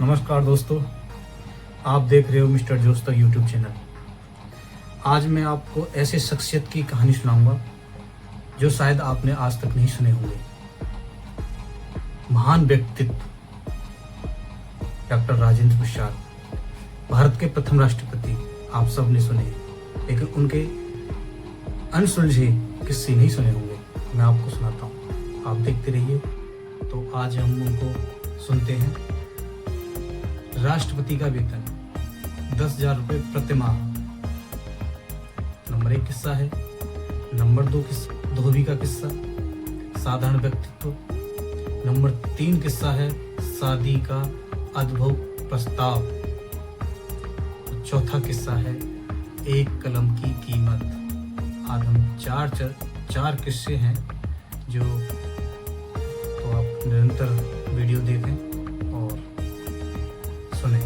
नमस्कार दोस्तों, आप देख रहे हो मिस्टर जोश तक यूट्यूब चैनल। आज मैं आपको ऐसे शख्सियत की कहानी सुनाऊंगा जो शायद आपने आज तक नहीं सुने होंगे। महान व्यक्तित्व डॉक्टर राजेंद्र प्रसाद, भारत के प्रथम राष्ट्रपति। आप सब ने सुने, लेकिन उनके अनसुलझे किस्से नहीं सुने होंगे। मैं आपको सुनाता हूँ, आप देखते रहिए। तो आज हम उनको सुनते हैं। राष्ट्रपति का वेतन 10,000 रुपये प्रति माह। नंबर 1 किस्सा है। नंबर 2 किस्सा धोबी का किस्सा, साधारण व्यक्तित्व। नंबर 3 किस्सा है शादी का अद्भुत प्रस्ताव। चौथा किस्सा है एक कलम की कीमत। आज हम चार किस्से हैं जो तो आप निरंतर वीडियो देखें और सुने।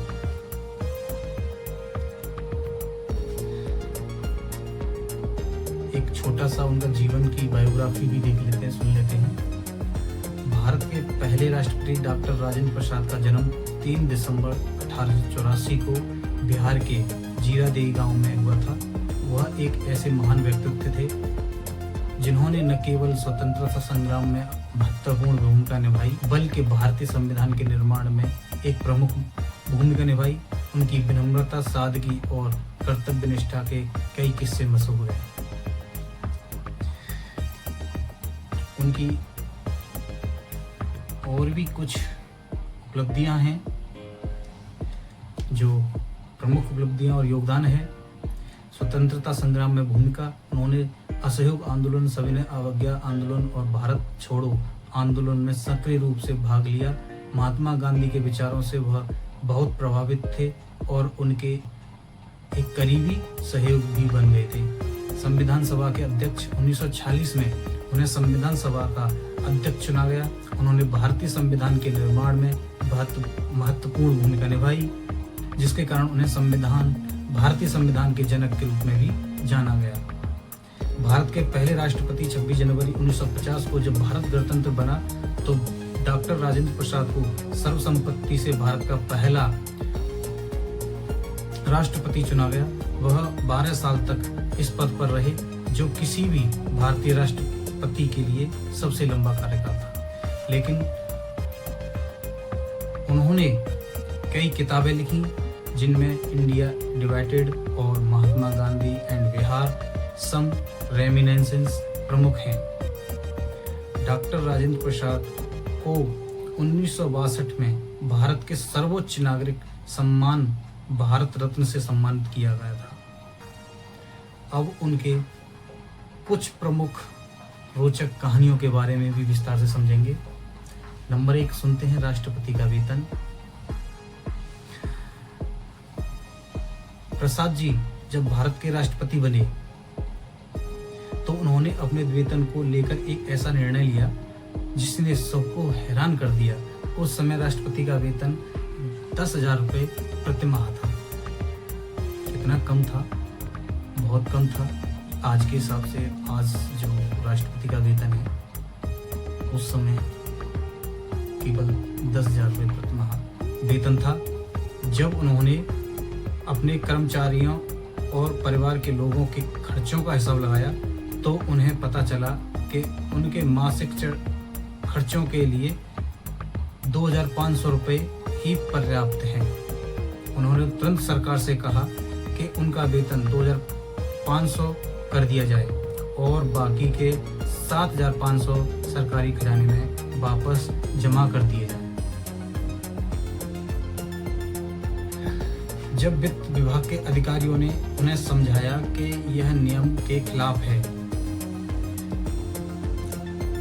एक छोटा सा उनका जीवन की बायोग्राफी भी देख लेते हैं, सुन लेते हैं। भारत के पहले राष्ट्रपति डॉक्टर राजेंद्र प्रसाद का जन्म 3 दिसंबर 1884 को बिहार के जीरादेई गांव में हुआ था। वह एक ऐसे महान व्यक्तित्व थे जिन्होंने न केवल स्वतंत्रता संग्राम में महत्वपूर्ण भूमिका निभाई, बल्कि भारतीय संविधान के निर्माण में एक प्रमुख भूमिका निभाई। उनकी विनम्रता, सादगी और कर्तव्य निष्ठा के कई किस्से मशहूर हैं। उनकी और भी कुछ उपलब्धियां हैं, जो प्रमुख उपलब्धियां और योगदान है। स्वतंत्रता संग्राम में भूमिका, उन्होंने असहयोग आंदोलन, सविनय अवज्ञा आंदोलन और भारत छोड़ो आंदोलन में सक्रिय रूप से भाग लिया। महात्मा गांधी के विचारों से वह बहुत प्रभावित थे और उनके एक करीबी सहयोग भी बन गए थे। संविधान सभा के अध्यक्ष 1946 में उन्हें संविधान सभा का अध्यक्ष चुना गया। उन्होंने भारतीय संविधान के निर्माण में महत्वपूर्ण भूमिका निभाई, जिसके कारण उन्हें भारतीय संविधान के जनक के रूप में भी जाना गया। भारत के पहले राष्ट्रपति 26 जनवरी 1950 को जब भारत गणतंत्र बना तो डॉक्टर राजेंद्र प्रसाद को सर्वसम्मति से भारत का पहला राष्ट्रपति चुना गया। वह 12 साल तक इस पद पर रहे, जो किसी भी भारतीय राष्ट्रपति के लिए सबसे लंबा कार्यकाल था। लेकिन उन्होंने कई किताबें लिखी, जिनमें इंडिया डिवाइडेड और महात्मा गांधी एंड बिहार सम रेमिनेंसेस प्रमुख हैं। डॉक्टर राजेंद्र प्रसाद को 1962 में भारत के सर्वोच्च नागरिक सम्मान भारत रत्न से सम्मानित किया गया था। अब उनके कुछ प्रमुख रोचक कहानियों के बारे में भी विस्तार से समझेंगे। नंबर 1 सुनते हैं, राष्ट्रपति का वेतन। प्रसाद जी जब भारत के राष्ट्रपति बने तो उन्होंने अपने वेतन को लेकर एक ऐसा निर्णय लिया जिसने सबको हैरान कर दिया। उस समय राष्ट्रपति का वेतन 10,000 रुपये प्रति माह था। कितना कम था, बहुत कम था। आज के हिसाब से आज जो राष्ट्रपति का वेतन है, उस समय केवल 10,000 रुपये प्रति माह वेतन था। जब उन्होंने अपने कर्मचारियों और परिवार के लोगों के खर्चों का हिसाब लगाया तो उन्हें पता चला कि उनके मासिक खर्चों के लिए 2,500 रुपये ही पर्याप्त हैं। उन्होंने तुरंत सरकार से कहा कि उनका वेतन 2,500 कर दिया जाए और बाकी के 7,500 सरकारी खजाने में वापस जमा कर दिए जाए। जब वित्त विभाग के अधिकारियों ने उन्हें समझाया कि यह नियम के खिलाफ है,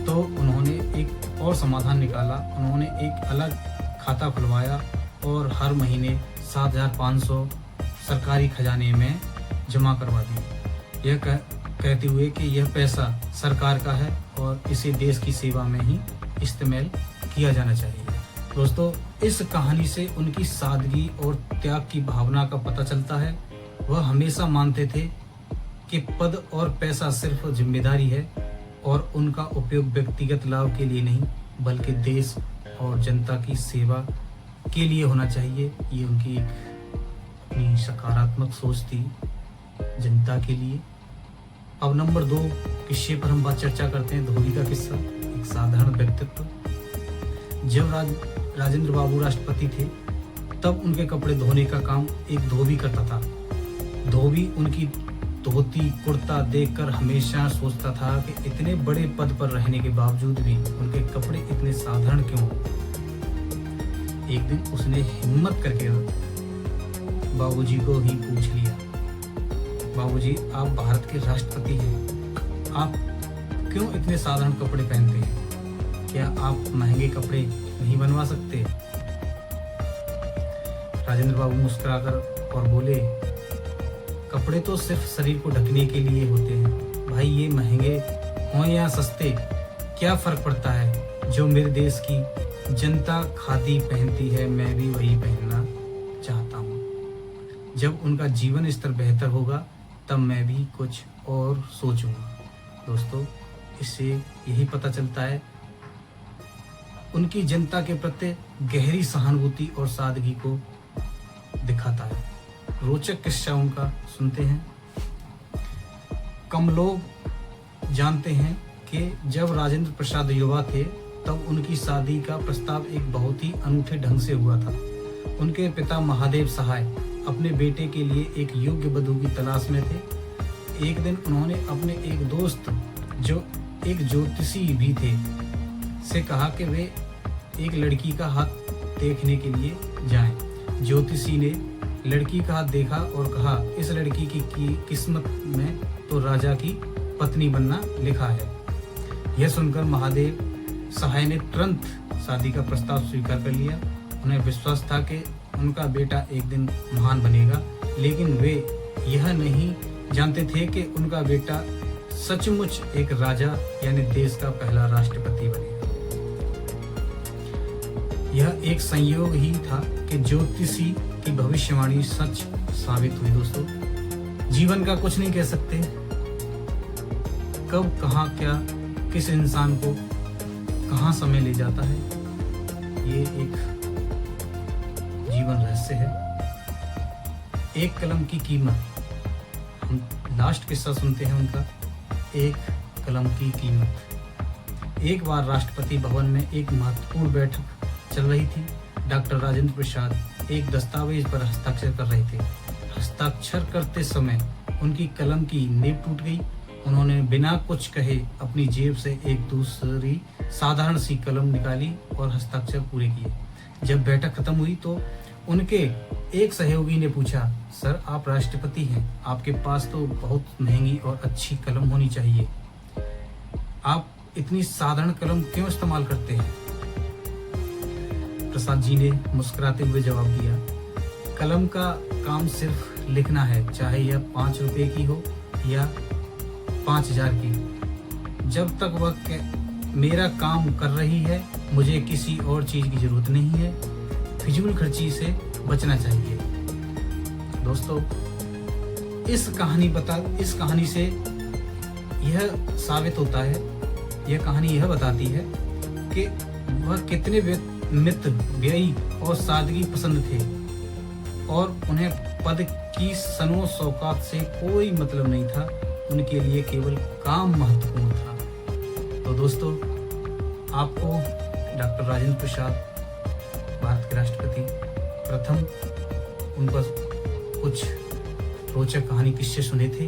तो उन्होंने एक और समाधान निकाला। उन्होंने एक अलग खाता खुलवाया और हर महीने 7,500 सरकारी खजाने में जमा करवा दिए, यह कहते हुए कि यह पैसा सरकार का है और इसे देश की सेवा में ही इस्तेमाल किया जाना चाहिए। दोस्तों, इस कहानी से उनकी सादगी और त्याग की भावना का पता चलता है। वह हमेशा मानते थे कि पद और पैसा सिर्फ जिम्मेदारी है और उनका उपयोग व्यक्तिगत लाभ के लिए नहीं, बल्कि देश और जनता की सेवा के लिए होना चाहिए। ये उनकी अपनी सकारात्मक सोच थी जनता के लिए। अब नंबर 2 किस्से पर हम बात चर्चा करते हैं। धोबी का किस्सा, एक साधारण व्यक्तित्व। जब राजेंद्र बाबू राष्ट्रपति थे तब उनके कपड़े धोने का काम एक धोबी करता था। धोबी उनकी धोती कुर्ता देखकर हमेशा सोचता था कि इतने बड़े पद पर रहने के बावजूद भी उनके कपड़े इतने साधारण क्यों। एक दिन उसने हिम्मत करके बाबूजी को ही पूछ लिया, बाबूजी आप भारत के राष्ट्रपति हैं, आप क्यों इतने साधारण कपड़े पहनते हैं? क्या आप महंगे कपड़े नहीं बनवा सकते? राजेंद्र बाबू मुस्कुराकर और बोले, कपड़े तो सिर्फ शरीर को ढकने के लिए होते हैं भाई, ये महंगे हों या सस्ते क्या फर्क पड़ता है। जो मेरे देश की जनता खादी पहनती है मैं भी वही पहनना चाहता हूँ। जब उनका जीवन स्तर बेहतर होगा तब मैं भी कुछ और सोचूंगा। दोस्तों, इससे यही पता चलता है उनकी जनता के प्रति गहरी सहानुभूति और सादगी को दिखाता है। रोचक किस्सा उनका सुनते हैं। कम लोग जानते हैं कि जब राजेंद्र प्रसाद युवा थे तब उनकी शादी का प्रस्ताव एक बहुत ही अनूठे ढंग से हुआ था। उनके पिता महादेव सहाय अपने बेटे के लिए एक योग्य वधू की तलाश में थे। एक दिन उन्होंने अपने एक दोस्त जो एक ज्योतिषी भी थे से कहा कि वे एक लड़की का हाथ देखने के लिए जाएं। ज्योतिषी ने लड़की का हाथ देखा और कहा, इस लड़की की किस्मत में तो राजा की पत्नी बनना लिखा है। यह सुनकर महादेव सहाय ने तुरंत शादी का प्रस्ताव स्वीकार कर लिया। उन्हें विश्वास था कि उनका बेटा एक दिन महान बनेगा, लेकिन वे यह नहीं जानते थे कि उनका बेटा सचमुच एक राजा यानी देश का पहला राष्ट्रपति बनेगा। यह एक संयोग ही था कि ज्योतिषी की भविष्यवाणी सच साबित हुई। दोस्तों, जीवन का कुछ नहीं कह सकते, कब कहाँ क्या किस इंसान को कहाँ समय ले जाता है, ये एक जीवन रहस्य है। एक कलम की कीमत, हम लास्ट किस्सा सुनते हैं उनका, एक कलम की कीमत। एक बार राष्ट्रपति भवन में एक महत्वपूर्ण बैठक चल रही थी। डॉक्टर राजेंद्र प्रसाद एक दस्तावेज पर हस्ताक्षर कर रहे थे। हस्ताक्षर करते समय उनकी कलम की नीब टूट गई। उन्होंने बिना कुछ कहे अपनी जेब से एक दूसरी साधारण सी कलम निकाली और हस्ताक्षर पूरे किए। जब बैठक खत्म हुई तो उनके एक सहयोगी ने पूछा, सर आप राष्ट्रपति हैं, आपके पास तो बहुत महंगी और अच्छी कलम होनी चाहिए, आप इतनी साधारण कलम क्यों इस्तेमाल करते हैं? प्रसाद जी ने मुस्कुराते हुए जवाब दिया, कलम का काम सिर्फ लिखना है, चाहे यह 5 रुपए की हो या 5000 की। जब तक वह मेरा काम कर रही है मुझे किसी और चीज की जरूरत नहीं है। फिजूल खर्ची से बचना चाहिए। दोस्तों, इस कहानी से यह साबित होता है, यह कहानी यह बताती है कि वह कितने मित्र, व्ययी और सादगी पसंद थे और उन्हें पद की सनो शौकात से कोई मतलब नहीं था। उनके लिए केवल काम महत्वपूर्ण था। तो दोस्तों, आपको डॉक्टर राजेंद्र प्रसाद, भारत के राष्ट्रपति प्रथम, उन पर कुछ रोचक कहानी किस्से सुने थे।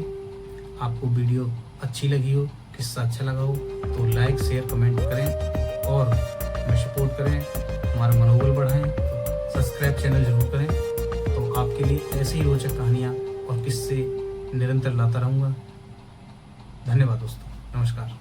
आपको वीडियो अच्छी लगी हो, किस्सा अच्छा लगा हो तो लाइक शेयर कमेंट करें और हमें सपोर्ट करें, हमारा मनोबल बढ़ाएं। सब्सक्राइब चैनल जरूर करें। तो आपके लिए ऐसी ही रोचक कहानियाँ और किस्से निरंतर लाता रहूँगा। धन्यवाद दोस्तों, नमस्कार।